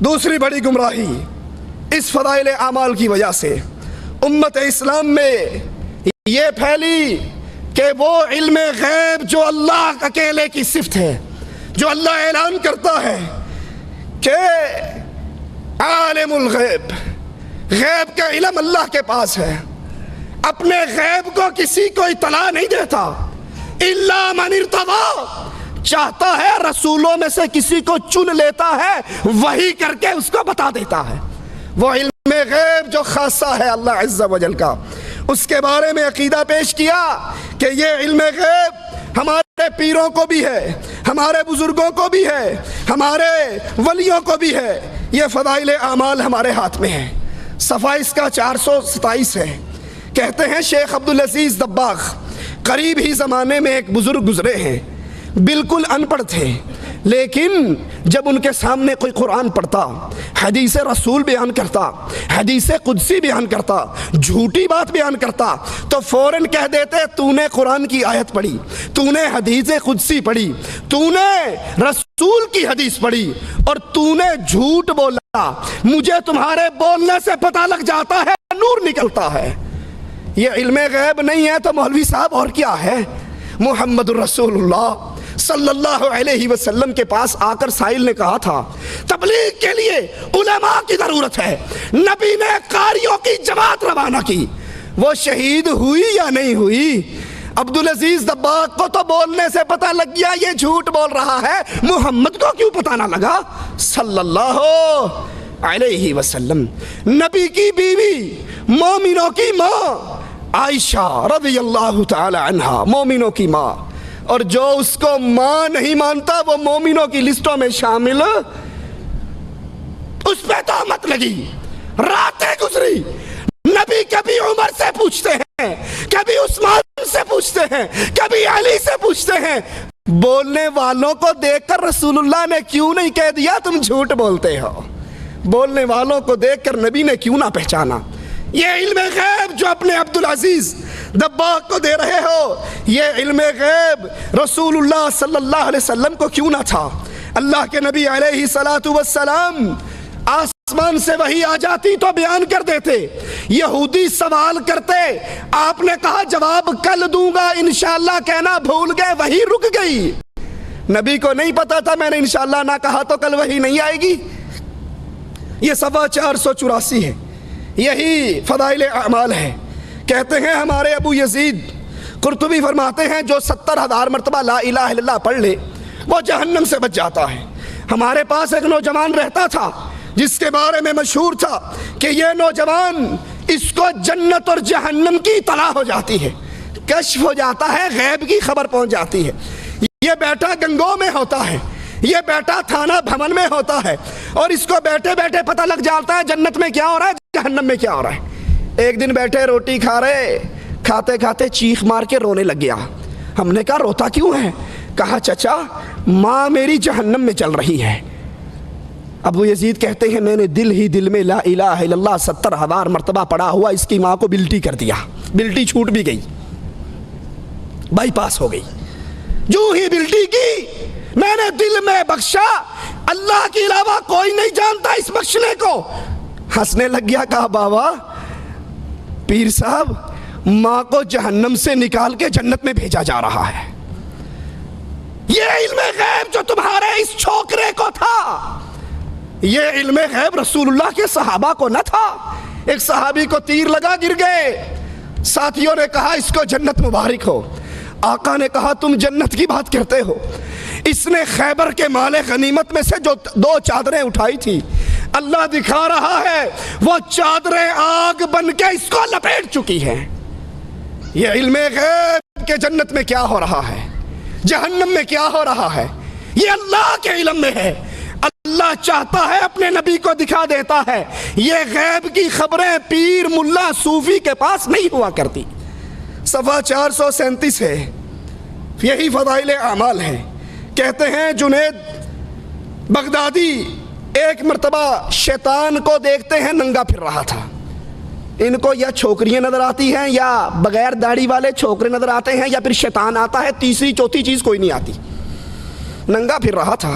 دوسری بڑی گمراہی اس فضائل اعمال کی وجہ سے امت اسلام میں یہ پھیلی کہ وہ علم غیب جو اللہ اکیلے کی صفت ہے، جو اللہ اعلان کرتا ہے کہ عالم الغیب، غیب کا علم اللہ کے پاس ہے، اپنے غیب کو کسی کو اطلاع نہیں دیتا، الا من ارتضی، چاہتا ہے رسولوں میں سے کسی کو چن لیتا ہے، وحی کر کے اس کو بتا دیتا ہے۔ وہ علم غیب جو خاصہ ہے اللہ عز و جل کا، اس کے بارے میں عقیدہ پیش کیا کہ یہ علم غیب ہمارے پیروں کو بھی ہے، ہمارے بزرگوں کو بھی ہے، ہمارے ولیوں کو بھی ہے، یہ فضائل اعمال ہمارے ہاتھ میں ہے۔ صفحہ اس کا 427 ہے۔ کہتے ہیں شیخ عبدالعزیز دباغ، قریب ہی زمانے میں ایک بزرگ گزرے ہیں، بالکل ان پڑھ تھے، لیکن جب ان کے سامنے کوئی قرآن پڑھتا، حدیث رسول بیان کرتا، حدیث قدسی بیان کرتا، جھوٹی بات بیان کرتا، تو فوراً کہہ دیتے تو نے قرآن کی آیت پڑھی، تو نے حدیث قدسی پڑھی، تو نے رسول کی حدیث پڑھی اور تو نے جھوٹ بولا، مجھے تمہارے بولنے سے پتہ لگ جاتا ہے، نور نکلتا ہے۔ یہ علم غیب نہیں ہے تو مولوی صاحب اور کیا ہے؟ محمد الرسول اللہ صلی اللہ علیہ وسلم کے پاس آ کر سائل نے کہا تھا تبلیغ کے لیے علماء کی ضرورت ہے، نبی نے قاریوں کی جماعت روانہ کی، وہ شہید ہوئی یا نہیں ہوئی؟ عبدالعزیز دباغ کو تو بولنے سے پتہ لگ گیا یہ جھوٹ بول رہا ہے، محمد کو کیوں پتہ نہ لگا صلی اللہ علیہ وسلم؟ نبی کی بیوی، مومنوں کی ماں عائشہ رضی اللہ تعالی عنہا، مومنوں کی ماں، اور جو اس کو ماں نہیں مانتا وہ مومنوں کی لسٹوں میں شامل، اس پہ تہمت لگی، راتیں گزری، نبی کبھی عمر سے پوچھتے ہیں، کبھی عثمان سے پوچھتے ہیں، کبھی علی سے پوچھتے ہیں، بولنے والوں کو دیکھ کر رسول اللہ نے کیوں نہیں کہہ دیا تم جھوٹ بولتے ہو؟ بولنے والوں کو دیکھ کر نبی نے کیوں نہ پہچانا؟ یہ علم غیب جو اپنے عبدالعزیز دباغ کو دے رہے ہو، یہ علم غیب رسول اللہ صلی اللہ علیہ وسلم کو کیوں نہ تھا؟ اللہ کے نبی علیہ الصلاۃ والسلام آسمان سے وحی آ جاتی تو بیان کر دیتے، یہودی سوال کرتے، آپ نے کہا جواب کل دوں گا انشاءاللہ کہنا بھول گئے، وحی رک گئی، نبی کو نہیں پتا تھا میں نے انشاءاللہ نہ کہا تو کل وحی نہیں آئے گی۔ یہ صفحہ 484 ہے، یہی فضائل اعمال ہے۔ کہتے ہیں ہمارے ابو یزید قرطبی فرماتے ہیں جو 70,000 مرتبہ لا الہ الا اللہ پڑھ لے وہ جہنم سے بچ جاتا ہے۔ ہمارے پاس ایک نوجوان رہتا تھا جس کے بارے میں مشہور تھا کہ یہ نوجوان اس کو جنت اور جہنم کی اطلاع ہو جاتی ہے، کشف ہو جاتا ہے، غیب کی خبر پہنچ جاتی ہے۔ یہ بیٹا گنگو میں ہوتا ہے، یہ بیٹا تھانہ بھون میں ہوتا ہے، اور اس کو بیٹھے بیٹھے پتہ لگ جاتا ہے جنت میں کیا ہو رہا ہے، جہنم میں کیا ہو رہا ہے۔ ایک دن بیٹھے روٹی کھا رہے، کھاتے کھاتے چیخ مار کے رونے لگ گیا۔ ہم نے کہا روتا کیوں ہے؟ کہا چچا ماں میری جہنم میں چل رہی ہے۔ ابو یزید کہتے ہیں میں نے دل ہی دل میں لا الہ الا اللہ 70,000 مرتبہ پڑھا ہوا اس کی ماں کو بلٹی کر دیا، بلٹی چھوٹ بھی گئی، بائی پاس ہو گئی۔ جو ہی بلٹی کی میں نے دل میں بخشا، اللہ کے علاوہ کوئی نہیں جانتا اس بخشنے کو۔ ہنسنے لگ گیا، کہا بابا پیر صاحب ماں کو جہنم سے نکال کے جنت میں بھیجا جا رہا ہے۔ یہ علم غیب جو تمہارے اس چھوکرے کو تھا، یہ علم غیب رسول اللہ کے صحابہ کو نہ تھا۔ ایک صحابی کو تیر لگا گر گئے، ساتھیوں نے کہا اس کو جنت مبارک ہو۔ آقا نے کہا تم جنت کی بات کرتے ہو، اس نے خیبر کے مال غنیمت میں سے جو 2 چادریں اٹھائی تھی، اللہ دکھا رہا ہے وہ چادریں آگ بن کے اس کو لپیٹ چکی ہیں۔ یہ علم غیب کہ جنت میں کیا ہو رہا ہے، جہنم میں کیا ہو رہا ہے، یہ اللہ کے علم میں ہے۔ اللہ چاہتا ہے اپنے نبی کو دکھا دیتا ہے، یہ غیب کی خبریں پیر ملا صوفی کے پاس نہیں ہوا کرتی۔ صفحہ 437 ہے، یہی فضائل اعمال ہے۔ کہتے ہیں جنید بغدادی ایک مرتبہ شیطان کو دیکھتے ہیں ننگا پھر رہا تھا۔ ان کو یا چھوکریاں نظر آتی ہیں یا بغیر داڑھی والے چھوکرے نظر آتے ہیں یا پھر شیطان آتا ہے، تیسری چوتھی چیز کوئی نہیں آتی۔ ننگا پھر رہا تھا،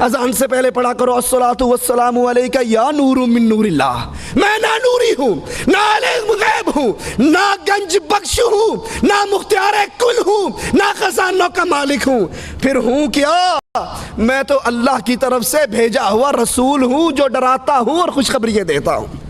اذان سے پہلے پڑھا کرو الصلاۃ والسلام علیک یا نور من نور اللہ. میں نہ نوری ہوں، نہ عالم غیب ہوں، نہ گنج بخش ہوں، نہ مختار کل ہوں، نہ خزانوں کا مالک ہوں. پھر ہوں کیا؟ میں تو اللہ کی طرف سے بھیجا ہوا رسول ہوں جو ڈراتا ہوں اور خوشخبری دیتا ہوں.